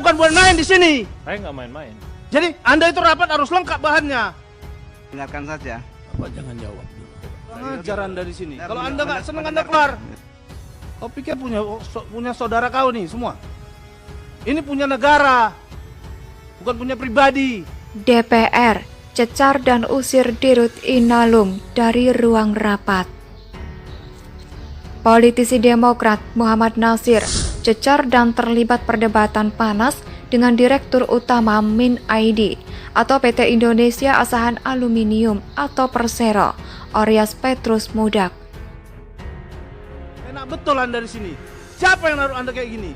bukan buat main di sini. Saya nggak main-main. Jadi Anda itu rapat harus lengkap bahannya. Dengarkan saja. Bapak jangan jawab dulu. Ngajar Anda di sini. Kalau Anda nggak senang Anda keluar. Kau pikir punya saudara kau nih semua? Ini punya negara, bukan punya pribadi. DPR cecar dan usir Dirut Inalum dari ruang rapat. Politisi Demokrat Muhammad Nasir cecar dan terlibat perdebatan panas dengan Direktur Utama Min ID atau PT Indonesia Asahan Aluminium atau Persero, Oryas Petrus Mudak. Enak betul Anda di sini. Siapa yang naruh Anda kayak gini?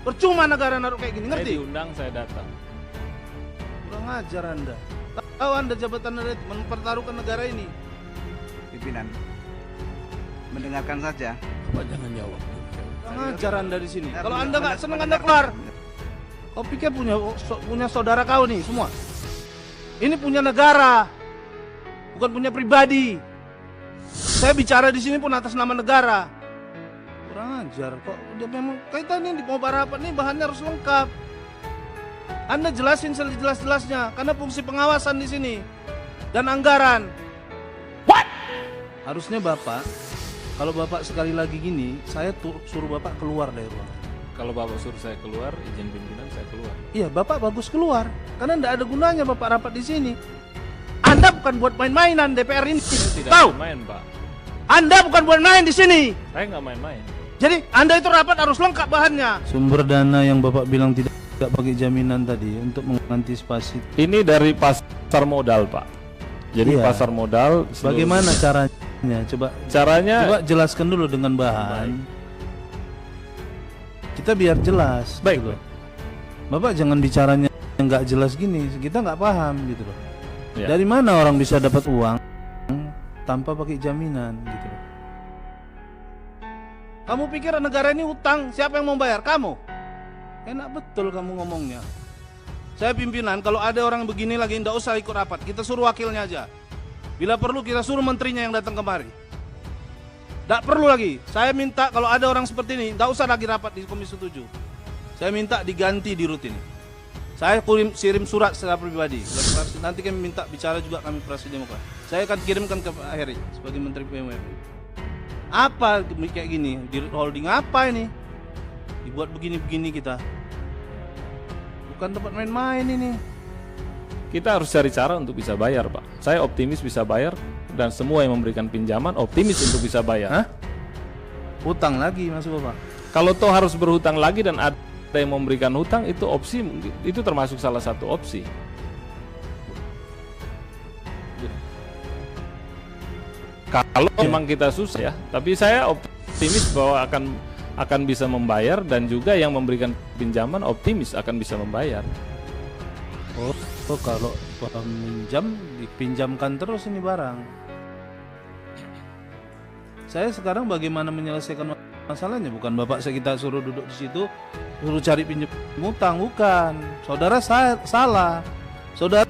Percuma negara naruh kayak gini, Saya ngerti? diundang, saya datang. Kurang ajar Anda. Tahu Anda jabatan Anda mempertaruhkan negara ini. Pimpinan, mendengarkan saja. Bapak jangan jawab dulu. Kurang ajar Anda di sini. Kalau Anda nggak senang Anda keluar. Kau pikir punya saudara kau nih semua? Ini punya negara, bukan punya pribadi. Saya bicara di sini pun atas nama negara. Kurang ajar kok. Dia memang kaitannya di mau rapat nih bahannya harus lengkap. Anda jelasin sejelas-jelasnya karena fungsi pengawasan di sini dan anggaran. What? Harusnya Bapak, kalau Bapak sekali lagi gini, saya suruh Bapak keluar dari ruangan. Kalau Bapak suruh saya keluar, izin pimpinan saya keluar. Iya, Bapak bagus keluar. Karena tidak ada gunanya Bapak rapat di sini. Anda bukan buat main-mainan DPR ini. Saya tidak Tahu? main, Pak. Anda bukan buat main di sini. Saya nggak main-main. Jadi Anda itu rapat harus lengkap bahannya. Sumber dana yang Bapak bilang tidak pakai jaminan tadi untuk mengantisipasi. Ini dari pasar modal, Pak. Jadi Iya. pasar modal. Bagaimana caranya? Caranya? Coba jelaskan dulu dengan bahan. Kita biar jelas. Baik, gitu loh. Bapak jangan bicaranya yang nggak jelas gini. Kita nggak paham gitu loh. Ya. Dari mana orang bisa dapat uang tanpa pakai jaminan gitu loh. Kamu pikir negara ini utang, siapa yang mau bayar? Kamu? Enak betul kamu ngomongnya. Saya pimpinan, kalau ada orang begini lagi tidak usah ikut rapat. Kita suruh wakilnya aja. Bila perlu kita suruh menterinya yang datang kemari. Tidak perlu lagi. Saya minta kalau ada orang seperti ini, tidak usah lagi rapat di Komisi 7. Saya minta diganti di rutin. Saya kirim surat secara pribadi. Nanti kami minta bicara juga kami Fraksi Demokrat. Saya akan kirimkan ke Pak Heri sebagai Menteri BUMN. Apa kayak gini? Di holding apa ini? Dibuat begini-begini kita. Bukan tempat main-main ini. Kita harus cari cara untuk bisa bayar, Pak. Saya optimis bisa bayar dan semua yang memberikan pinjaman optimis untuk bisa bayar. Hah? Utang lagi maksud Bapak? Kalau toh harus berhutang lagi dan ada yang memberikan hutang, itu opsi, itu termasuk salah satu opsi. Kalau memang kita susah ya, tapi saya optimis bahwa akan bisa membayar dan juga yang memberikan pinjaman optimis akan bisa membayar. Oh kalau minjam dipinjamkan terus ini barang. Saya sekarang bagaimana menyelesaikan masalahnya? Bukan Bapak kita suruh duduk di situ, suruh cari pinjam utang, bukan. Saudara salah. Saudara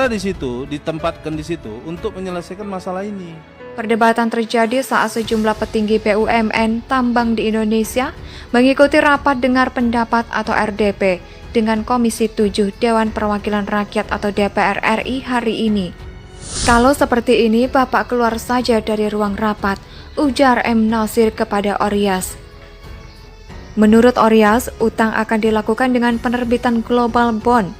di situ ditempatkan di situ untuk menyelesaikan masalah ini. Perdebatan terjadi saat sejumlah petinggi BUMN tambang di Indonesia mengikuti rapat dengar pendapat atau RDP dengan Komisi 7 Dewan Perwakilan Rakyat atau DPR RI hari ini. Kalau seperti ini, Bapak keluar saja dari ruang rapat, ujar M. Nasir kepada Oryas. Menurut Oryas, utang akan dilakukan dengan penerbitan global bond.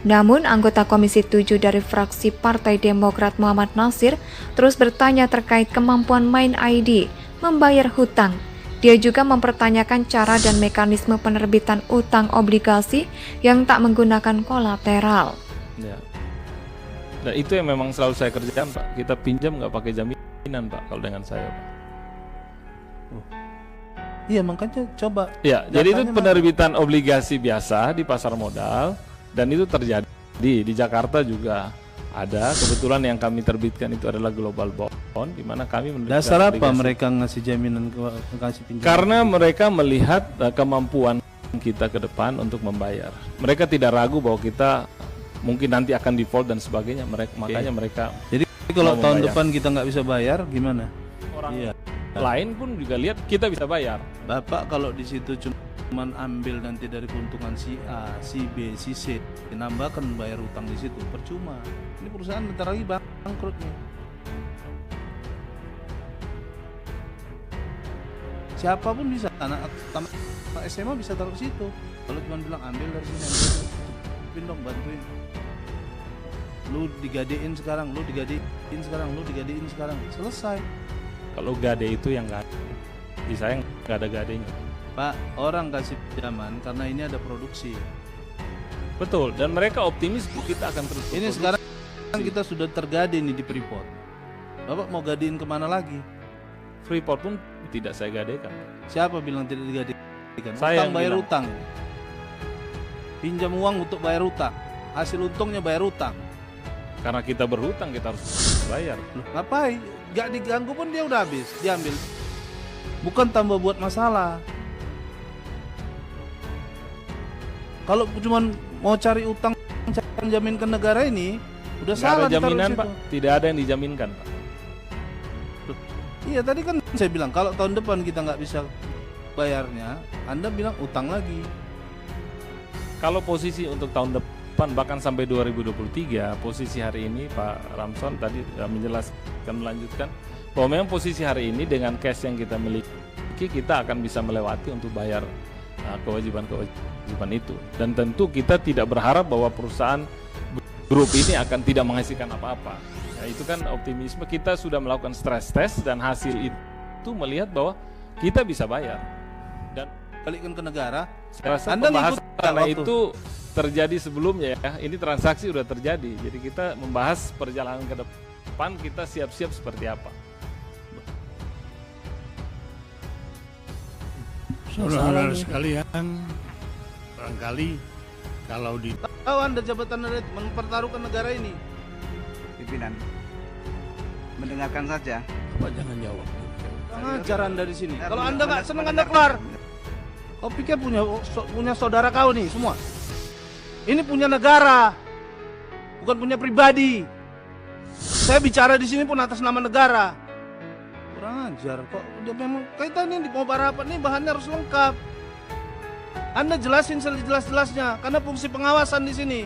Namun, anggota Komisi 7 dari fraksi Partai Demokrat Muhammad Nasir terus bertanya terkait kemampuan Min ID membayar hutang. Dia juga mempertanyakan cara dan mekanisme penerbitan utang obligasi yang tak menggunakan kolateral. Ya. Dan itu yang memang selalu saya kerjakan, Pak. Kita pinjam nggak pakai jaminan, Pak, kalau dengan saya, Pak. Iya makanya coba. Ya, jadi itu Datanya penerbitan obligasi biasa di pasar modal dan itu terjadi di Jakarta juga ada. Kebetulan yang kami terbitkan itu adalah global bond, di mana kami menerbitkan Dasar apa obligasi. mereka ngasih jaminan kasih pinjaman? Karena mereka melihat kemampuan kita ke depan untuk membayar. Mereka tidak ragu bahwa kita mungkin nanti akan default dan sebagainya. Makanya mereka. Jadi kalau mau tahun membayar. depan kita nggak bisa bayar gimana? Orang Iya. lain pun juga lihat kita bisa bayar. Bapak kalau di situ cuma cuman ambil nanti dari keuntungan si A, si B, si C, nambahkan bayar utang di situ, percuma. Ini perusahaan bentar lagi bangkrut nih. Siapapun bisa, anak SMA bisa taruh ke situ. Kalau cuma bilang ambil dari sini, ambil dong, bantuin. Lu digadein sekarang, lu digadein sekarang, lu digadein sekarang, selesai. Kalau gade itu yang nggak ada. Di saya nggak ada gadenya. Pak, orang kasih pinjaman karena ini ada produksi. Betul, dan mereka optimis kita akan terus Ini berproduksi. sekarang kita sudah tergade nih di Freeport. Bapak mau gadein kemana lagi? Freeport pun tidak saya gadekan. Siapa bilang tidak digadein? Saya Utang yang bayar bilang. utang. Pinjam uang untuk bayar utang. Hasil untungnya bayar utang. Karena kita berhutang, kita harus bayar. Loh, ngapain? Gak diganggu pun dia udah habis, diambil. Bukan tambah buat masalah. Kalau cuman mau cari utang, cari jamin ke negara ini, udah Nggak salah ada jaminan, ditaruh Pak. di situ. Tidak ada yang dijaminkan, Pak. Iya, tadi kan saya bilang kalau tahun depan kita nggak bisa bayarnya, Anda bilang utang lagi. Kalau posisi untuk tahun depan bahkan sampai 2023, posisi hari ini Pak Ramson tadi menjelaskan, melanjutkan bahwa memang posisi hari ini dengan cash yang kita miliki, kita akan bisa melewati untuk bayar kewajiban-kewajiban itu. Dan tentu kita tidak berharap bahwa perusahaan grup ini akan tidak menghasilkan apa-apa. Ya, itu kan optimisme. Kita sudah melakukan stress test dan hasil itu melihat bahwa kita bisa bayar. Dan Balikkan ke negara. saya rasa Anda pembahasan ngikut karena waktu. itu terjadi sebelumnya ya. Ini transaksi sudah terjadi. Jadi kita membahas perjalanan ke depan, kita siap-siap seperti apa. Saudara sekalian, barangkali kalau di Tahu Anda jabatan Anda mempertaruhkan negara ini. Pimpinan, mendengarkan saja. apa jangan jawab. Ngajar Anda di sini. Kalau Mendengar- Anda nggak senang Anda keluar. Kau pikir punya saudara kau nih semua? Ini punya negara, bukan punya pribadi. Saya bicara di sini pun atas nama negara. Kurang ajar kok. Udah memang kaitan ini mau rapat nih bahannya harus lengkap. Anda jelasin sejelas-jelasnya karena fungsi pengawasan di sini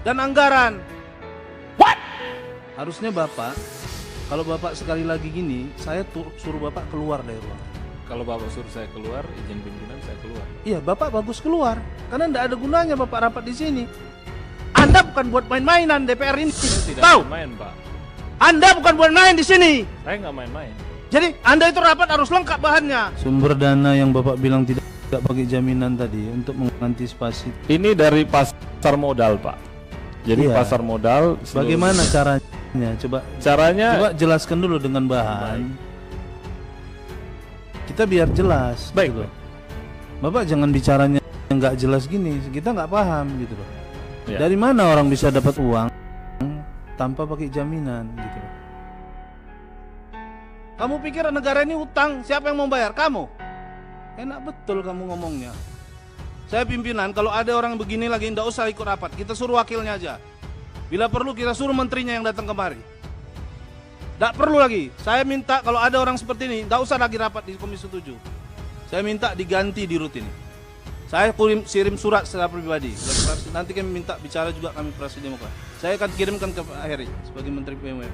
dan anggaran. Harusnya Bapak, kalau Bapak sekali lagi gini, saya suruh Bapak keluar dari ruangan. Kalau Bapak suruh saya keluar, izin pimpinan saya keluar. Iya, Bapak bagus keluar. Karena tidak ada gunanya Bapak rapat di sini. Anda bukan buat main-mainan DPR ini. Saya tidak Tahu? main, Pak. Anda bukan buat main di sini. Saya nggak main-main. Jadi Anda itu rapat harus lengkap bahannya. Sumber dana yang Bapak bilang tidak pakai jaminan tadi untuk mengantisipasi. Ini dari pasar modal, Pak. Jadi Iya. pasar modal. Bagaimana caranya? Caranya? Coba jelaskan dulu dengan bahan. Kita biar jelas. Baik. gitu loh. Bapak jangan bicaranya nggak jelas gini. Kita nggak paham gitu loh. Ya. Dari mana orang bisa dapat uang tanpa pakai jaminan gitu loh. Kamu pikir negara ini utang, siapa yang mau bayar? Kamu. Enak betul kamu ngomongnya. Saya pimpinan, kalau ada orang begini lagi nggak usah ikut rapat, kita suruh wakilnya aja. Bila perlu kita suruh menterinya yang datang kemari. Nggak perlu lagi. Saya minta kalau ada orang seperti ini, nggak usah lagi rapat di Komisi 7. Saya minta diganti di rutin. Saya kirim surat secara pribadi. Nanti kami minta bicara juga kami Fraksi Demokrat. Saya akan kirimkan ke Pak Heri sebagai Menteri BUMN.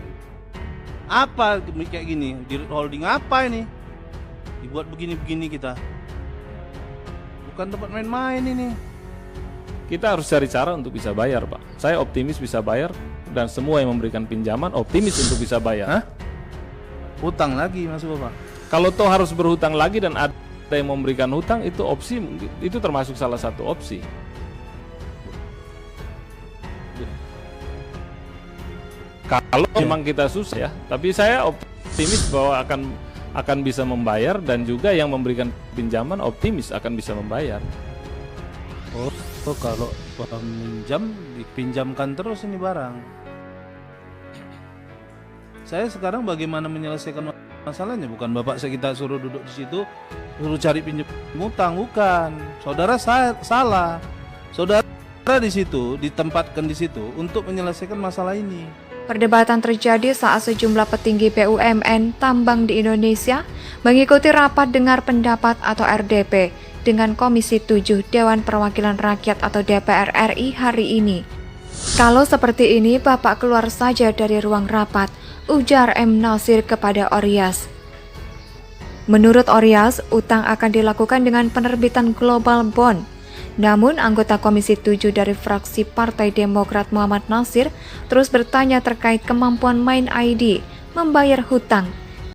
Apa kayak gini? Di holding apa ini? Dibuat begini-begini kita. Bukan tempat main-main ini. Kita harus cari cara untuk bisa bayar, Pak. Saya optimis bisa bayar dan semua yang memberikan pinjaman optimis untuk bisa bayar. Hah? Utang lagi maksud Bapak? Kalau toh harus berhutang lagi dan ada yang memberikan hutang, itu opsi, itu termasuk salah satu opsi. Kalau memang kita susah ya, tapi saya optimis bahwa akan bisa membayar dan juga yang memberikan pinjaman optimis akan bisa membayar. Oh, kalau minjam dipinjamkan terus ini barang. Saya sekarang bagaimana menyelesaikan masalahnya? Bukan Bapak kita suruh duduk di situ, suruh cari pinjam utang, bukan. Saudara salah. Saudara di situ ditempatkan di situ untuk menyelesaikan masalah ini. Perdebatan terjadi saat sejumlah petinggi BUMN tambang di Indonesia mengikuti rapat dengar pendapat atau RDP dengan Komisi 7 Dewan Perwakilan Rakyat atau DPR RI hari ini. Kalau seperti ini, Bapak keluar saja dari ruang rapat, ujar M. Nasir kepada Oryas. Menurut Oryas, utang akan dilakukan dengan penerbitan global bond. Namun, anggota Komisi 7 dari fraksi Partai Demokrat Muhammad Nasir terus bertanya terkait kemampuan Mind ID membayar hutang